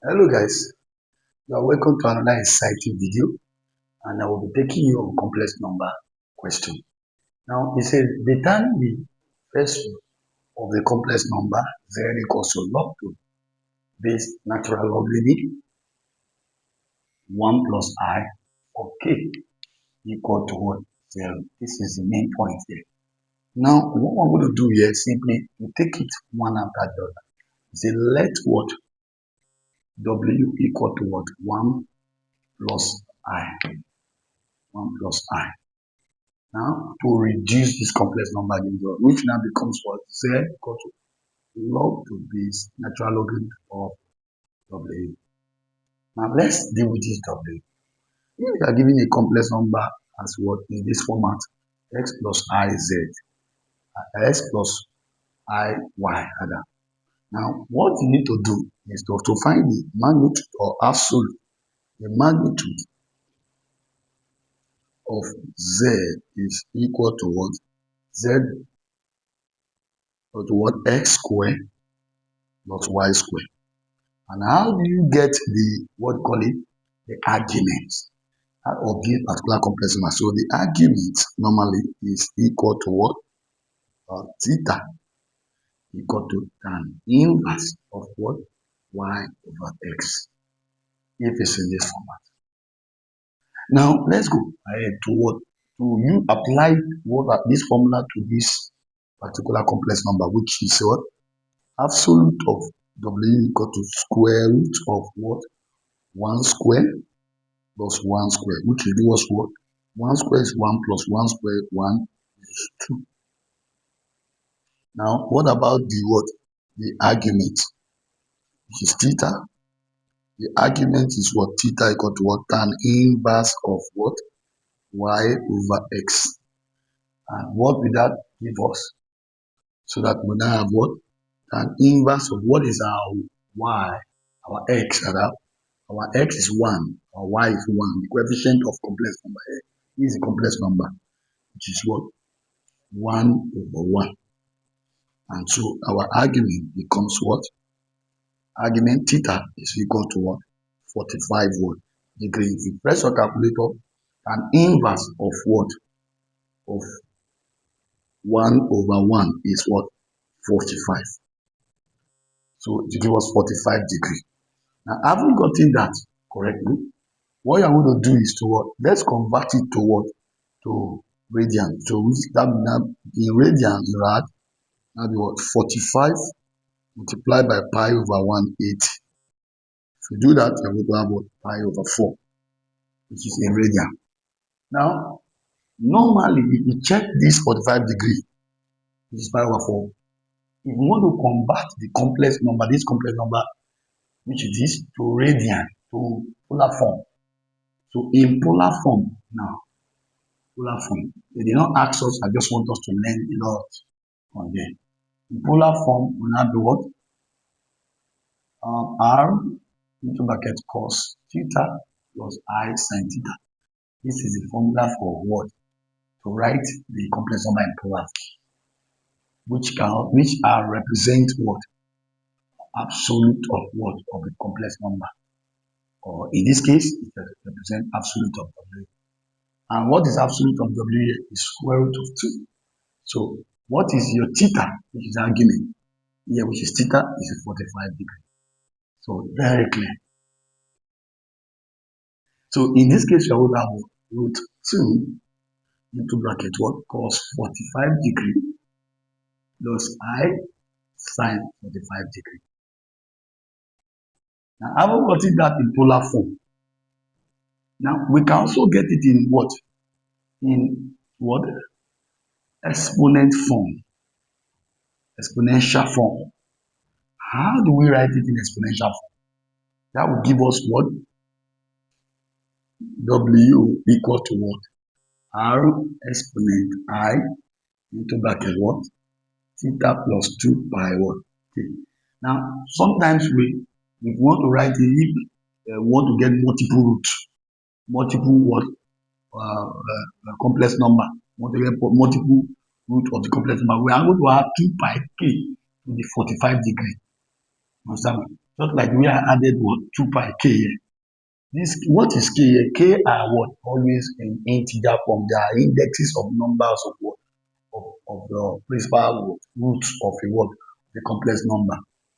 Hello guys, you are welcome to another exciting video, and I will be taking you on complex number question. Now it says determine the first root of the complex number z equals to log 2 base natural logarithm 1 plus I of k equal to what? 0. This is the main point here. Now what I'm going to do here is simply to take it one after the other. Say let what w equal to what? 1 plus I. 1 plus I. Now, to reduce this complex number which now becomes what? Z equal to log to base natural logarithm of W. Now, let's deal with this W. If we are given a complex number as what in this format, x plus I z, x plus I y, rather. Now, what you need to do is to find the magnitude or absolute, the magnitude of z is equal to what? Z equal to what? X squared plus y squared. And how do you get the the argument of this particular complex number? So the argument normally is equal to what? Theta equal to tan inverse of what? Y over x. If it's in this format. Now let's go ahead to what? To you apply this formula to this particular complex number, which is what? Absolute of W equal to square root of what? 1 square plus 1 square, which will give us what? 1 square is 1 plus 1 square, 1 is 2. Now, what about the what? The argument, which is theta. The argument is what? Theta equal to what? Tan inverse of what? Y over x. And what will that give us? So that we now have what? Tan inverse of what is our y, our x, rather. Our x is 1, our y is 1. The coefficient of complex number is a complex number, which is what? 1 over 1. And so our argument becomes what? Argument theta is equal to what? 45 what? Degree. If you press your calculator, an inverse of what? Of 1 over 1 is what? 45. So it gives us 45 degree. Now, having gotten that correctly, what you're going to do is to what? Let's convert it to what? To radian. So that in radian, you add now be what? 45 multiplied by pi over 180. If you do that, you're going to have what? Pi over 4, which is in radian. Now, normally, if you check this 45 degree, which is pi over 4, if you want to convert the complex number, this complex number, which is this, to radian, to polar form. So in polar form now, polar form, they did not ask us, I just want us to learn a lot on there. In polar form, we now do what? R into bracket cos theta plus I sin theta. This is the formula for what? To write the complex number in polar form, which are represent what? Absolute of what? Of the complex number. Or in this case, it represents absolute of W. And what is absolute of W is square root of 2. So what is your theta, which is argument here, which is theta, is 45 degree. So very clear. So in this case, you will have root 2 into bracket what? Cos 45 degree plus I sin 45 degree. Now, having gotten that in polar form, now we can also get it in what? In what? Exponent form, exponential form. How do we write it in exponential form? That will give us what? W equal to what? R exponent I into bracket what? Theta plus 2 pi what? T. Now, sometimes we want to write it, want to get multiple roots, multiple what? Complex number, want to get multiple root of the complex number. We are going to have 2 pi k to the 45 degree. Understand? Just like we I added what 2 pi k here. This what is k here? K are what always in integer form. They are indexes of numbers of what of the principal roots of a word, the complex number.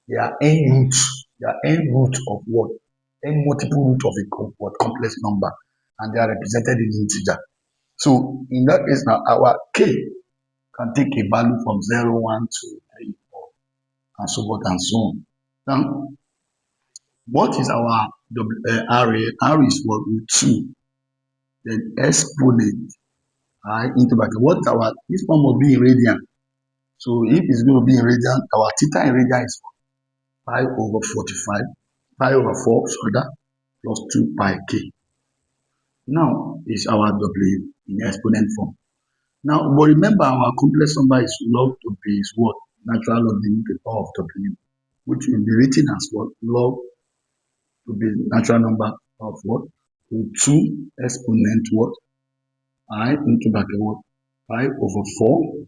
They are n roots. They are n root of what? N multiple root of a what complex number, and they are represented in integer. So in that case now our k can take a value from 0, 1, 2, 3, 4, and so forth and so on. Now, what is our R? R is what? Root 2. Then exponent I into bracket. What our this one must be in radian. So if it's going to be in radian, our theta in radian is pi over 45, pi over 4, sorry, that plus 2 pi k. Now is our W in exponent form. Now, but remember our complex number is log to base what? Natural log to the power of W, which will be written as what? Log to base natural number of what? Root 2 exponent what? I into bracket what? Pi over 4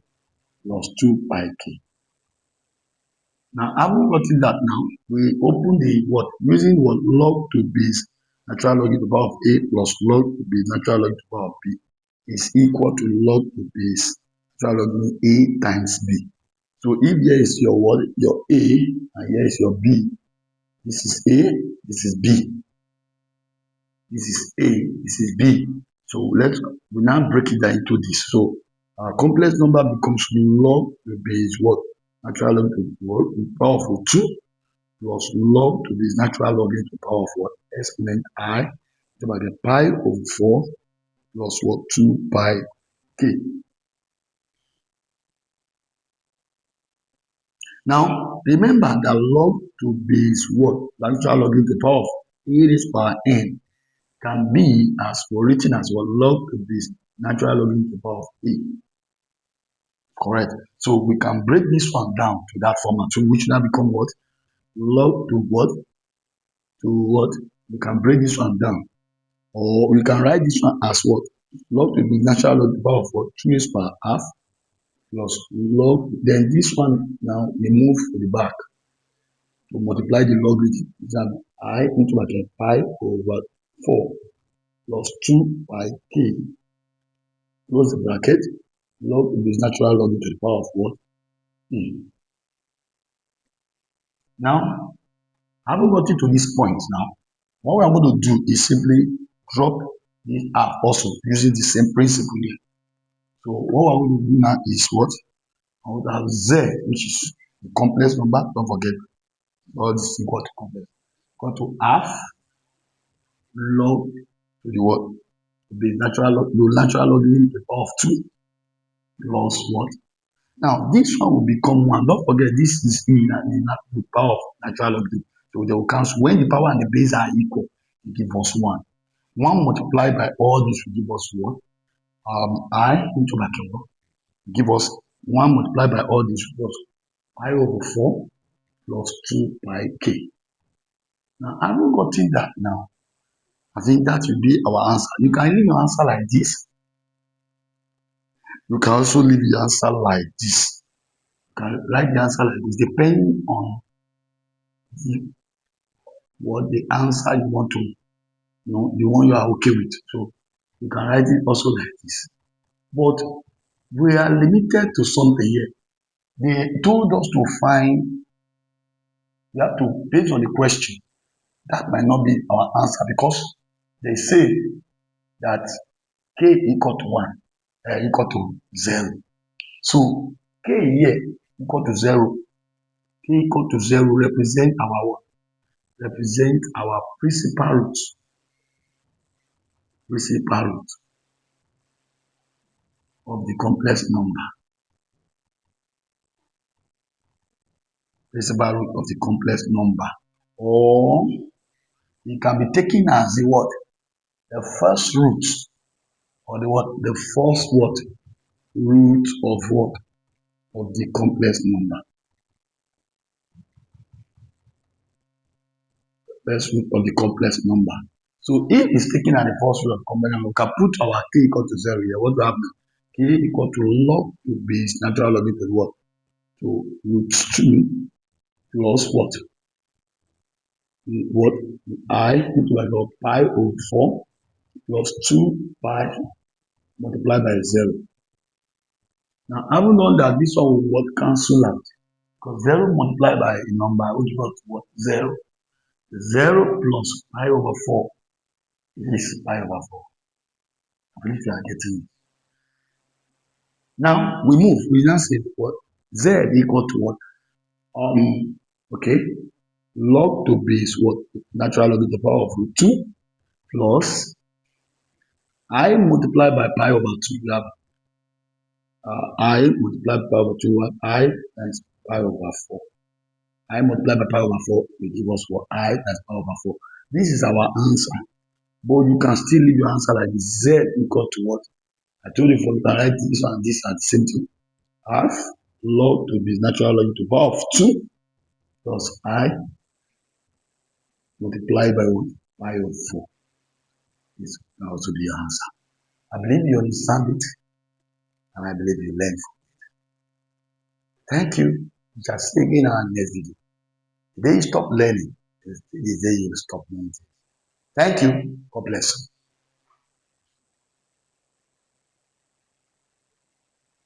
plus 2 pi k. Now, having gotten that now, we open the what? Using what? Log to base natural log to the power of A plus log to base natural log to the power of B is equal to log to base natural log A times B. So if here is your what? Your A and here is your B. This is A, this is B. This is A, this is B. So we now break it down into this. So our complex number becomes log to base what? Natural log to the power of 2 plus log to this natural log into the power of what? Exponent I divided by the pi over 4 plus what? 2 pi k. Now, remember that log to base what? Natural log into the power of a raised power n can be as written as what? Log to base natural log into the power of a. Correct. So we can break this one down to that format. So which now become what? Log to what? To what? We can break this one down. Or we can write this one as what? Log to the natural log to the power of what? 2 raised power half plus log. Then this one now we move to the back to multiply the logarithm. Example I into bracket pi over 4 plus 2 pi k. Close the bracket. Log to the natural log to the power of what? E. Now, having gotten to this point now, what we are going to do is simply drop this half also using the same principle here. So what we're going to do now is what? I would have Z, which is the complex number. Don't forget, all this is equal to complex. Equal to half log to the what? The natural log to the power of 2 plus what? Now, this one will become 1. Don't forget, this is in the power of natural log. So they will cancel. When the power and the base are equal, it gives us 1. 1 multiplied by all this will give us what? I into bracket 1 give us 1 multiplied by all this will give us pi over 4 plus 2 pi k. Now, having gotten that now, I think that will be our answer. You can leave your answer like this. You can also leave your answer like this. You can write the answer like this, depending on what the answer you want to, the one you are okay with. So you can write it also like this. But we are limited to something here. They told us to find, we have to, based on the question, that might not be our answer because they say that k equal to 1, equal to 0. So k here equal to 0, k equal to 0 represent our what? Represent our principal root. Principal root of the complex number. Principal root of the complex number. Or it can be taken as the what? The first root or the what? The first what? Root of what? Of the complex number. First root of the complex number. So if it's taken at the first root of the complex number, we can put our k equal to 0 here. What will happen? K equal to log to base natural log into what? So root 2 plus what? what I multiplied by pi over 4 plus 2 pi multiplied by 0. Now, having known that this one will what cancel out, because 0 multiplied by a number which was what 0. 0 plus pi over 4 is pi over 4. I believe you are getting it. Now we move. We now say what z equal to what? Okay. Log to base what? Natural log to the power of root 2 plus I multiplied by pi over 2. You have I multiplied by pi over 2. I times pi over 4. I multiplied by pi over 4 will give us what? I times pi over 4. This is our answer. But you can still leave your answer like z equal to what? I told you for you can write this one and this at the same thing. Half log to base natural log to the power of 2 plus I multiplied by what? Pi over 4 is also the answer. I believe you understand it and I believe you learn. Thank you. We shall see again in our next video. The day you stop learning is the day you stop learning. Thank you. God bless you.